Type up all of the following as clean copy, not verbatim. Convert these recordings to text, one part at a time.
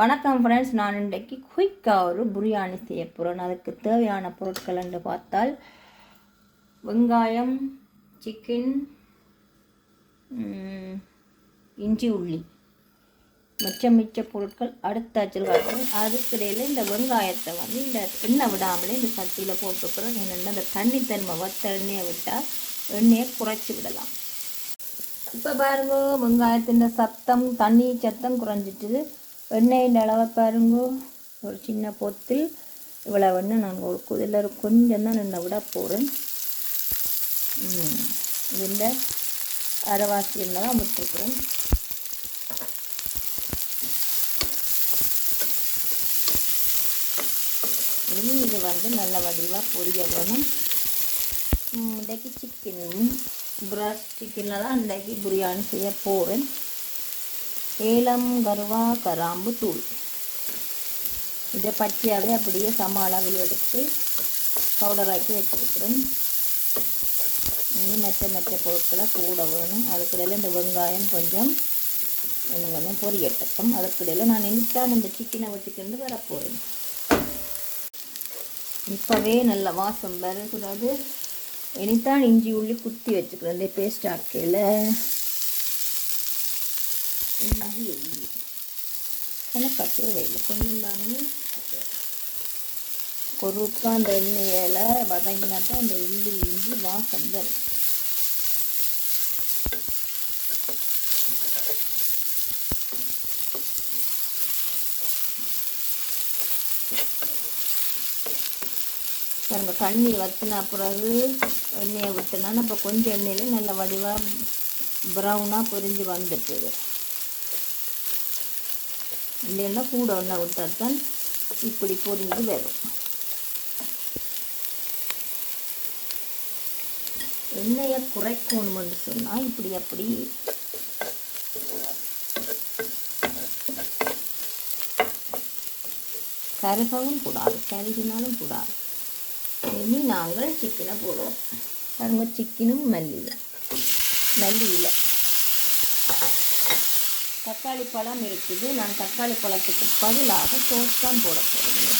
வணக்கம் ஃப்ரெண்ட்ஸ், நான் இன்றைக்கு குயிக்காக ஒரு பிரியாணி செய்ய போகிறேன். அதுக்கு தேவையான பொருட்கள் என்று பார்த்தால் வெங்காயம், சிக்கன், இஞ்சி, உள்ளி, மிச்ச பொருட்கள் அடுத்த வச்சுருக்காங்க. அதுக்கிடையில் இந்த வெங்காயத்தை இந்த எண்ணெய் விடாமலே இந்த சட்டியில் போட்டுக்கிறோம். என்னென்னா அந்த தண்ணித்தன்மை வத்த எண்ணெயை விட்டால் எண்ணெயை குறைச்சி விடலாம். இப்போ பாருங்க, வெங்காயத்தின் சத்தம் தண்ணி சத்தம் குறைஞ்சிட்டு எண்ணெயின் அளவை பாருங்க. ஒரு சின்ன பொத்தில் இவ்வளோ எண்ணெய் நான் இதில் கொஞ்சம் தான் நான் விட போகிறேன். இந்த அரைவாசி எண்ணெய் தான் விட்டுருக்குறேன். இது நல்ல வடிவாக பொரிய வேணும். இன்றைக்கு சிக்கன் பிரஸ்ட் சிக்கனில் தான் இன்றைக்கு பிரியாணி செய்ய போகிறேன். ஏலம், கருவா, கராம்பு தூள் இதை பச்சையாகவே அப்படியே சம அளவில் எடுத்து பவுடராக்கி வச்சுருக்கிறேன். இனி மற்ற பொருட்களை கூட வேணும். அதுக்கிடையில் இந்த வெங்காயம் கொஞ்சம் பொரியட்டக்கும். அதுக்கிடையில் நான் இனித்தான் இந்த சிக்கனை வச்சுக்கிட்டு வரப்போகிறேன். இப்போவே நல்ல வாசம் வரக்கூடாது. இனித்தான் இஞ்சி உள்ளி குத்தி வச்சுக்கிறேன். இந்த பேஸ்ட் ஆக்கையில் இஞ்சி உள்ளி எனக்கு தேவையில்லை, கொஞ்சம் தானே கொருக்கா அந்த எண்ணெயில் வதங்கினா தான் அந்த உள்ளி இஞ்சி வாசம் வரும். பாருங்க, தண்ணி வற்றினா பிறகு எண்ணெயை விட்டுனா இப்போ கொஞ்சம் எண்ணெயிலே நல்ல வடிவாக ப்ரௌனாக பொரிஞ்சு வந்துட்டுது. இல்லைன்னா கூட எண்ணெய் விட்டால் தான் இப்படி பொரிஞ்சு வரும். எண்ணெயை குறைக்கணும்னு சொன்னால் இப்படி அப்படி கருகவும் கூடாது, கருகினாலும் கூடாது. இனி நாங்கள் சிக்கனை போடுவோம். பாருங்க, சிக்கனும் மல்லியில் தக்காளி பழம் இருக்குது. நான் தக்காளி பழத்துக்கு பதிலாக சோஸ் தான் போட போகிறேன்.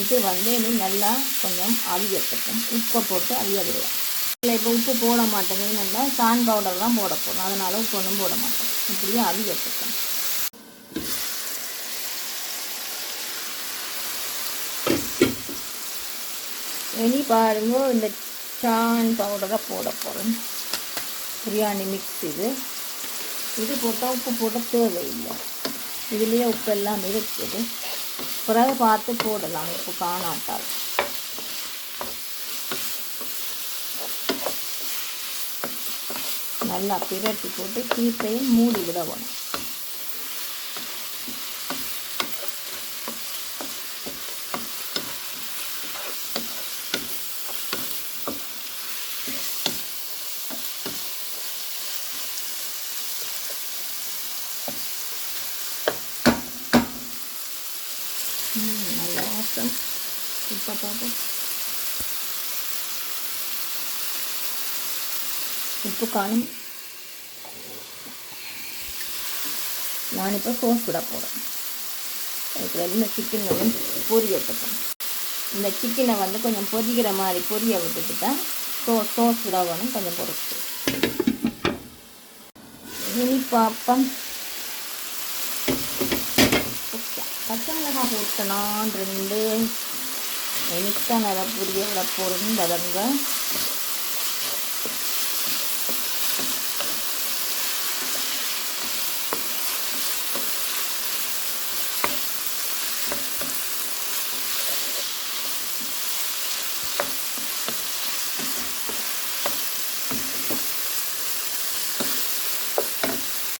இது இன்னும் நல்லா கொஞ்சம் அவியத்துக்கும் உப்பை போட்டு அவிய விடுவோம். இல்லை, இப்போ உப்பு போட மாட்டேங்க. நல்லா சான் பவுடர் தான் போட போகிறோம். அதனால் உப்பு ஒன்றும் போட மாட்டேன். இப்படியே அவியத்துக்கும். இனி பாருங்க, இந்த சான் பவுடரை போட போகிறேன். பிரியாணி மிக்ஸ் இது போட்டால் உப்பு போட தேவையில்லை. இதுலேயே உப்பு எல்லாம் இருக்குது. பிறகு பார்த்து போடலாம் உப்பு காணாட்டால். நல்லா பிரட்டி போட்டு கீப்பையும் மூடி விடணும். நல்ல வாசம். இப்போ பார்ப்போம். உப்பு காணும். நான் இப்போ சோஸ் விட போகிறேன். அதுக்கு இந்த சிக்கன் பொரியட்டும். இந்த சிக்கனை கொஞ்சம் பொரிக்கிற மாதிரி பொரிய விட்டுட்டு தான் சோஸ் விட வேணும். கொஞ்சம் பொறுத்து இனி பார்ப்போம். பச்சை மிளகாய் போட்டலாம் 2. எனக்குத்தான் நல்லா புரிய விட போகிறேன்னு வதங்க.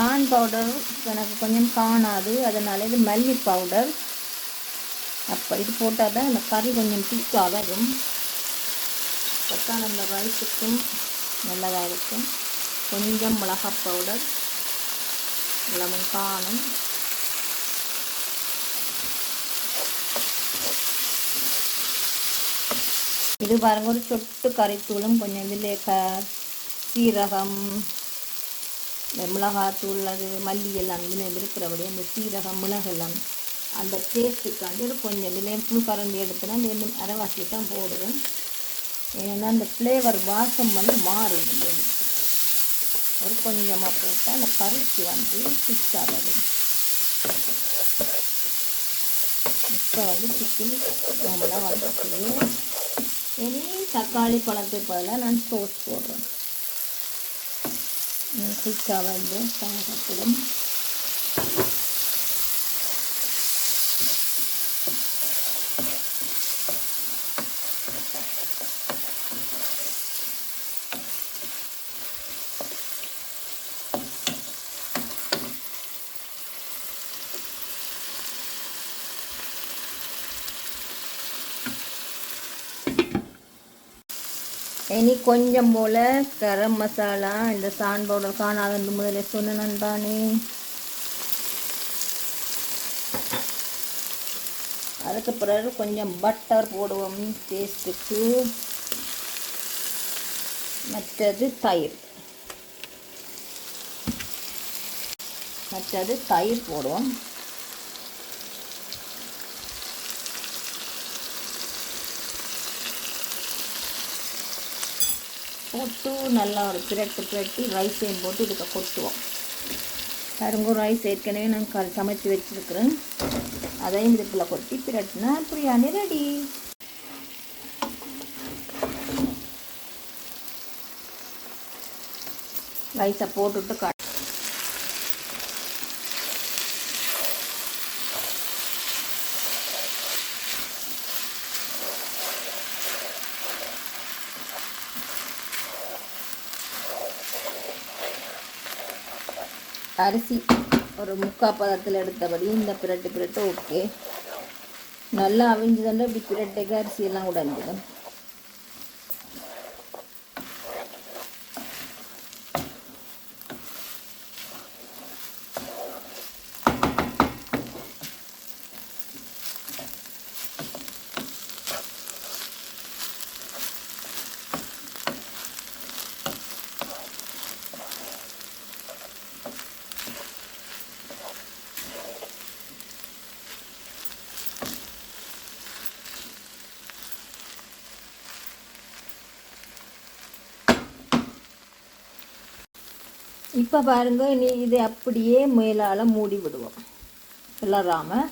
சான் பவுடர் எனக்கு கொஞ்சம் காணாது, அதனால் இது மல்லி பவுடர். அப்போ இது போட்டால் தான் அந்த கறி கொஞ்சம் திக்காக வரும். அப்போ அந்த ரைஸுக்கும் நல்லதாக இருக்கும். கொஞ்சம் மிளகாய் பவுடர், லெமன் காணும். இது பாருங்க, ஒரு சொட்டு கறித்தூளும் கொஞ்சம் இதில் சீரகம், மிளகாத்தூள், அது மல்லி எல்லாம் இதில் இருக்கிறபடி அந்த சீரகம் மிளகெல்லாம் அந்த டேஸ்ட்டுக்காண்டி ஒரு கொஞ்சம் இதுலேயும் புல் கரண்டி எடுத்துனா இந்த அரைவாசி தான் போடுவேன். ஏன்னா அந்த ஃப்ளேவர் வாசம் வந்து மாறுது. ஒரு கொஞ்சமாக போட்டால் அந்த கறிக்கு வந்து திக் ஆகாது. இப்போ வந்து சிக்கன் நம்மளாக வந்துட்டு இனி தக்காளி பழத்தை பதிலாக நான் சோஸ் போடுறேன். திக்காக வந்து சாதத்திலும் இனி கொஞ்சம் போல் கரம் மசாலா, இந்த சான் பவுடர் காணாது முதல்ல சொன்னேன் தானே, அதுக்கு பிறகு கொஞ்சம் பட்டர் போடுவோம் டேஸ்ட்டுக்கு. மற்றது தயிர் போடுவோம். போட்டு நல்லா ஒரு பிரட்டி ரைஸையும் போட்டு இதுக்கு கொட்டுவோம். கரும்பு ரைஸ் ஏற்கனவே நான் சமைச்சு வச்சுருக்கிறேன். அதையும் இதுக்குள்ள கொட்டி பிரட்டினா பிரியாணி ரெடி. ரைஸை போட்டுட்டு அரிசி ஒரு 3/4 பதத்தில் எடுத்தபடி இந்த பிரட்டு ஓகே. நல்லா அவிஞ்சுதாண்டா இப்படி பிரட்டைக்கு அரிசியெல்லாம் உடஞ்சிடும். இப்போ பாருங்கள், இனி இதை அப்படியே மேலால் மூடி விடுவோம். கிளறாமல்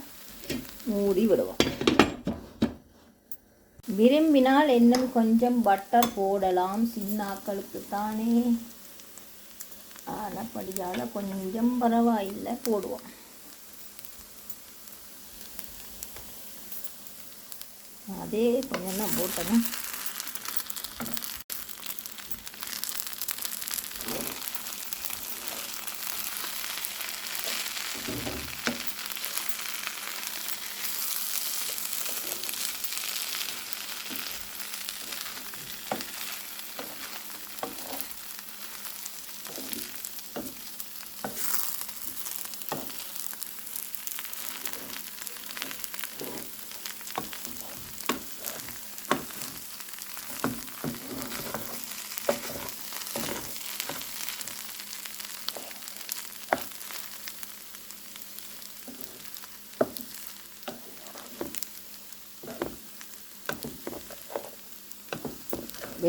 மூடி விடுவோம். விரும்பினால் இன்னும் கொஞ்சம் பட்டர் போடலாம், சின்னாக்களுக்கு தானே. ஆனப்படியால் கொஞ்சம் பரவாயில்லை போடுவோம். அதே கொஞ்சம் தான் போட்டணும்.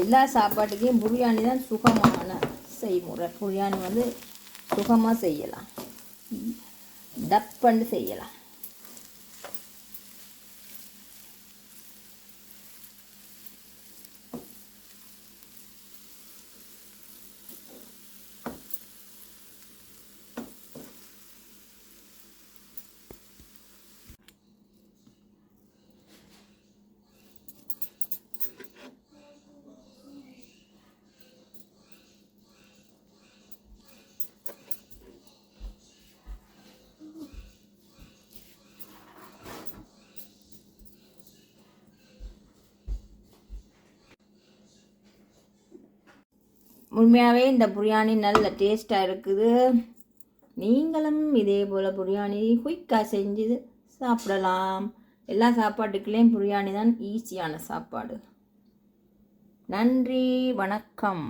எல்லா சாப்பாட்டுக்கும் பிரியாணி தான் சுகமான செய்முறை. பிரியாணி வந்து சுகமாக செய்யலாம், டப்புன்னு செய்யலாம். உண்மையாகவே இந்த பிரியாணி நல்ல டேஸ்ட்டாக இருக்குது. நீங்களும் இதே போல் பிரியாணி குயிக்காக செஞ்சு சாப்பிடலாம். எல்லா சாப்பாட்டுக்குள்ளேயும் பிரியாணி தான் ஈஸியான சாப்பாடு. நன்றி, வணக்கம்.